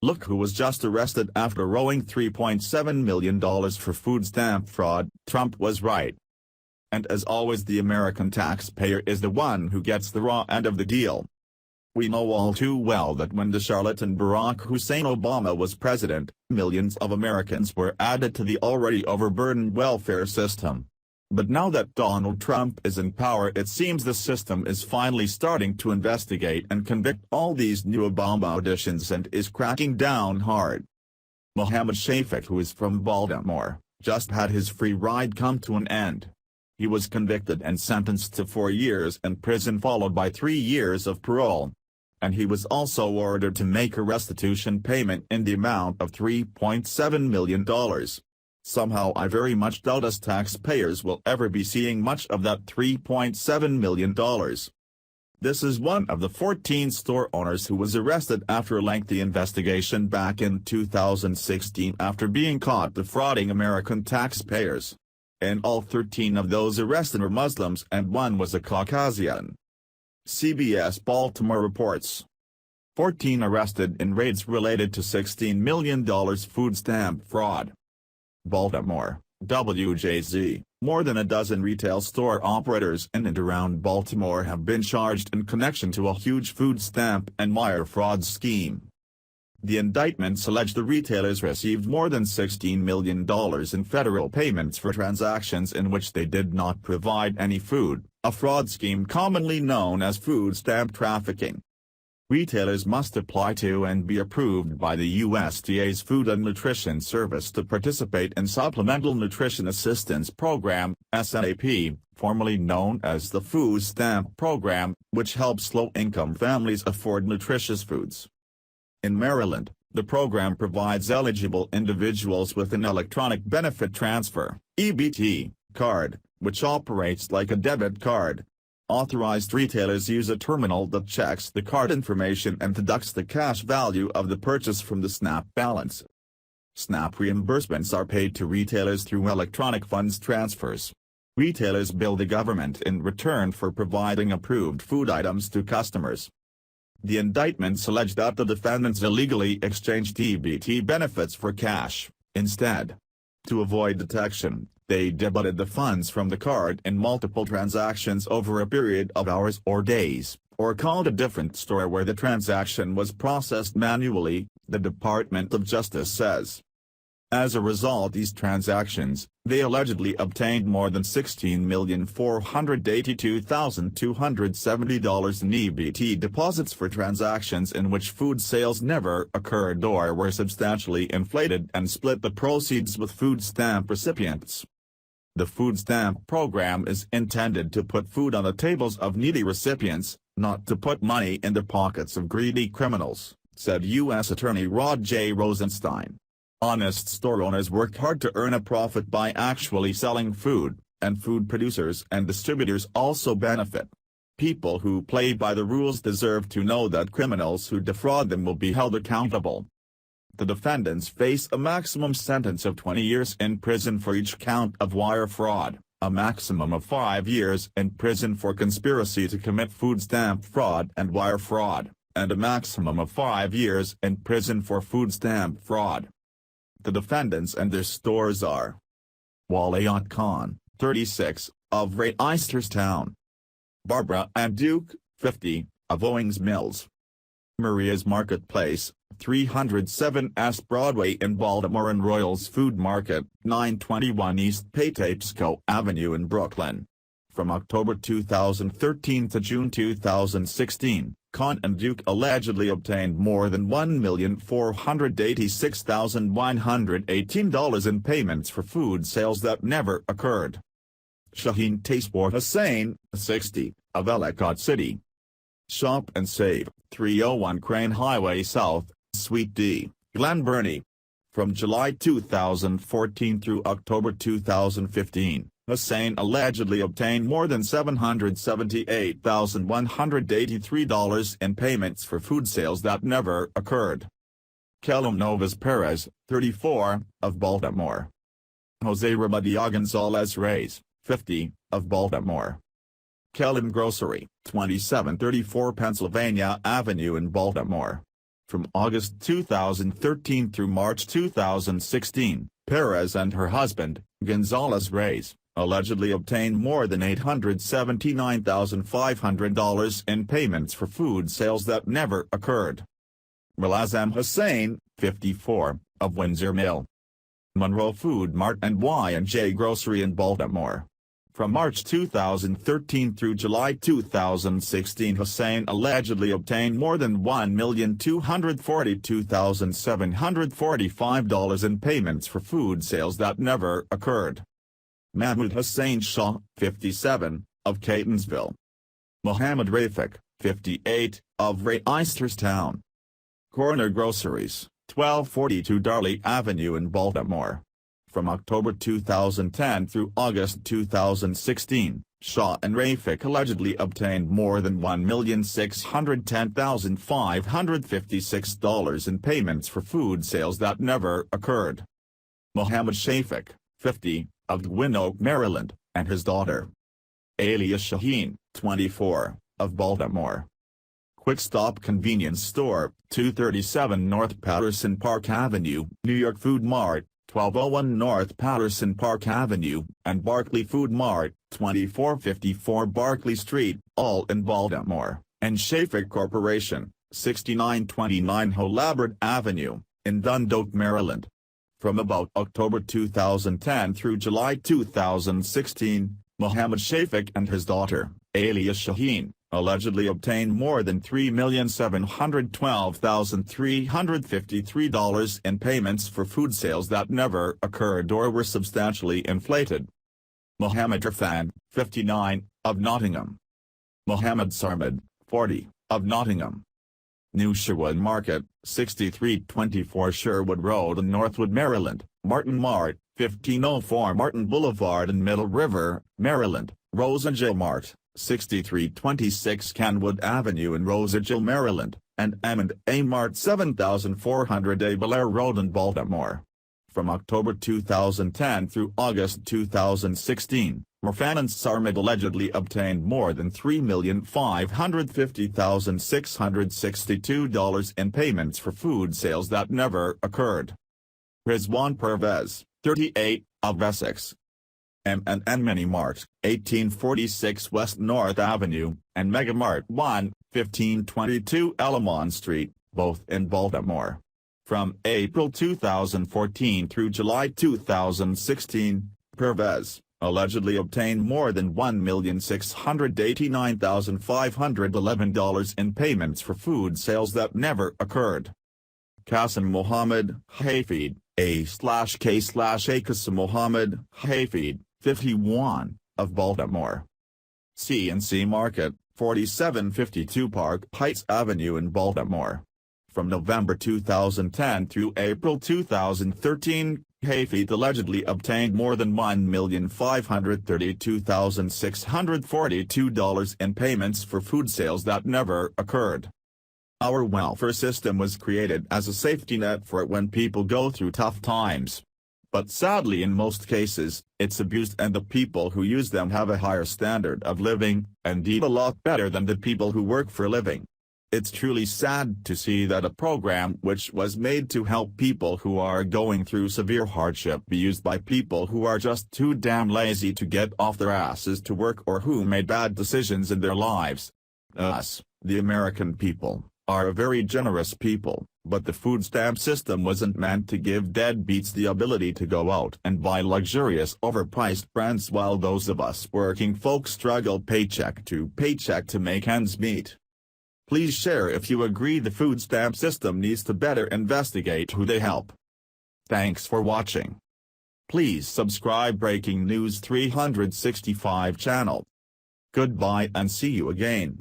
Look who was just arrested after owing $3.7 million for food stamp fraud. Trump was right. And as always, the American taxpayer is the one who gets the raw end of the deal. We know all too well that when the charlatan Barack Hussein Obama was president, millions of Americans were added to the already overburdened welfare system. But now that Donald Trump is in power, it seems the system is finally starting to investigate and convict all these new Obama additions and is cracking down hard. Mohammed Shafik, who is from Baltimore, just had his free ride come to an end. He was convicted and sentenced to 4 years in prison followed by 3 years of parole. And he was also ordered to make a restitution payment in the amount of $3.7 million. Somehow I very much doubt us taxpayers will ever be seeing much of that $3.7 million. This is one of the 14 store owners who was arrested after a lengthy investigation back in 2016 after being caught defrauding American taxpayers. And all 13 of those arrested were Muslims and one was a Caucasian. CBS Baltimore reports. 14 arrested in raids related to $16 million food stamp fraud. Baltimore, WJZ. More than a dozen retail store operators in and around Baltimore have been charged in connection to a huge food stamp and wire fraud scheme. The indictments allege the retailers received more than $16 million in federal payments for transactions in which they did not provide any food, a fraud scheme commonly known as food stamp trafficking. Retailers must apply to and be approved by the USDA's Food and Nutrition Service to participate in Supplemental Nutrition Assistance Program, SNAP, formerly known as the Food Stamp Program, which helps low-income families afford nutritious foods. In Maryland, the program provides eligible individuals with an electronic benefit transfer (EBT) card, which operates like a debit card. Authorized retailers use a terminal that checks the card information and deducts the cash value of the purchase from the SNAP balance. SNAP reimbursements are paid to retailers through electronic funds transfers. Retailers bill the government in return for providing approved food items to customers. The indictments allege that the defendants illegally exchanged EBT benefits for cash, instead. To avoid detection, they debited the funds from the card in multiple transactions over a period of hours or days, or called a different store where the transaction was processed manually, the Department of Justice says. As a result of these transactions, they allegedly obtained more than $16,482,270 in EBT deposits for transactions in which food sales never occurred or were substantially inflated and split the proceeds with food stamp recipients. The food stamp program is intended to put food on the tables of needy recipients, not to put money in the pockets of greedy criminals, said U.S. Attorney Rod J. Rosenstein. Honest store owners work hard to earn a profit by actually selling food, and food producers and distributors also benefit. People who play by the rules deserve to know that criminals who defraud them will be held accountable. The defendants face a maximum sentence of 20 years in prison for each count of wire fraud, a maximum of 5 years in prison for conspiracy to commit food stamp fraud and wire fraud, and a maximum of 5 years in prison for food stamp fraud. The defendants and their stores are Walayat Khan, 36, of Reisterstown. Barbara and Duke, 50, of Owings Mills. Maria's Marketplace, 307 S Broadway in Baltimore and Royals Food Market, 921 East Patapsco Avenue in Brooklyn. From October 2013 to June 2016, Khan and Duke allegedly obtained more than $1,486,118 in payments for food sales that never occurred. Shaheen Taswar Hussain, 60, of Ellicott City. Shop and Save, 301 Crane Highway South, Suite D, Glen Burnie. From July 2014 through October 2015, Hussain allegedly obtained more than $778,183 in payments for food sales that never occurred. Kelum Novas Perez, 34, of Baltimore. Jose Rabadia Gonzalez Reyes, 50, of Baltimore. Kelum Grocery, 2734 Pennsylvania Avenue in Baltimore. From August 2013 through March 2016, Perez and her husband, Gonzalez Reyes, allegedly obtained more than $879,500 in payments for food sales that never occurred. Mulazam Hussain, 54, of Windsor Mill, Monroe Food Mart and Y&J Grocery in Baltimore. From March 2013 through July 2016, Hussain allegedly obtained more than $1,242,745 in payments for food sales that never occurred. Mahmoud Hussain Shah, 57, of Catonsville. Mohammed Rafik, 58, of Reisterstown. Corner Groceries, 1242 Darley Avenue in Baltimore. From October 2010 through August 2016, Shah and Rafik allegedly obtained more than $1,610,556 in payments for food sales that never occurred. Mohammed Shafik, 50, of Gwynn Oak, Maryland, and his daughter, Alia Shaheen, 24, of Baltimore. Quick Stop Convenience Store, 237 North Patterson Park Avenue, New York. Food Mart, 1201 North Patterson Park Avenue, and Barclay Food Mart, 2454 Barclay Street, all in Baltimore, and Shafik Corporation, 6929 Holabird Avenue, in Dundalk, Maryland. From about October 2010 through July 2016, Mohammed Shafik and his daughter, Alia Shaheen, allegedly obtained more than $3,712,353 in payments for food sales that never occurred or were substantially inflated. Mohammed Irfan, 59, of Nottingham. Mohammed Sarmad, 40, of Nottingham. New Sherwood Market, 6324 Sherwood Road in Northwood, Maryland. Martin Mart, 1504 Martin Boulevard in Middle River, Maryland. Rosagil Mart, 6326 Canwood Avenue in Rosagil, Maryland, and M&A Mart 7400 A Bel Air Road in Baltimore. From October 2010 through August 2016, Irfan and Sarmad allegedly obtained more than $3,550,662 in payments for food sales that never occurred. Rizwan Pervez, 38, of Essex. M&N Mini Mart, 1846 West North Avenue, and Mega Mart 1, 1522 Elamon Street, both in Baltimore. From April 2014 through July 2016, Pervez allegedly obtained more than $1,689,511 in payments for food sales that never occurred. Qasim Mohammed Hafid, A/K/A Qasim Mohammed Hafid, 51, of Baltimore. C&C Market, 4752 Park Heights Avenue in Baltimore. From November 2010 through April 2013, Hafid allegedly obtained more than $1,532,642 in payments for food sales that never occurred. Our welfare system was created as a safety net for when people go through tough times. But sadly, in most cases, it's abused, and the people who use them have a higher standard of living, and eat a lot better than the people who work for a living. It's truly sad to see that a program which was made to help people who are going through severe hardship be used by people who are just too damn lazy to get off their asses to work, or who made bad decisions in their lives. Us, the American people, are a very generous people, but the food stamp system wasn't meant to give deadbeats the ability to go out and buy luxurious overpriced brands while those of us working folks struggle paycheck to paycheck to make ends meet. Please share if you agree the food stamp system needs to better investigate who they help. Thanks for watching. Please subscribe Breaking News 365 channel. Goodbye and see you again.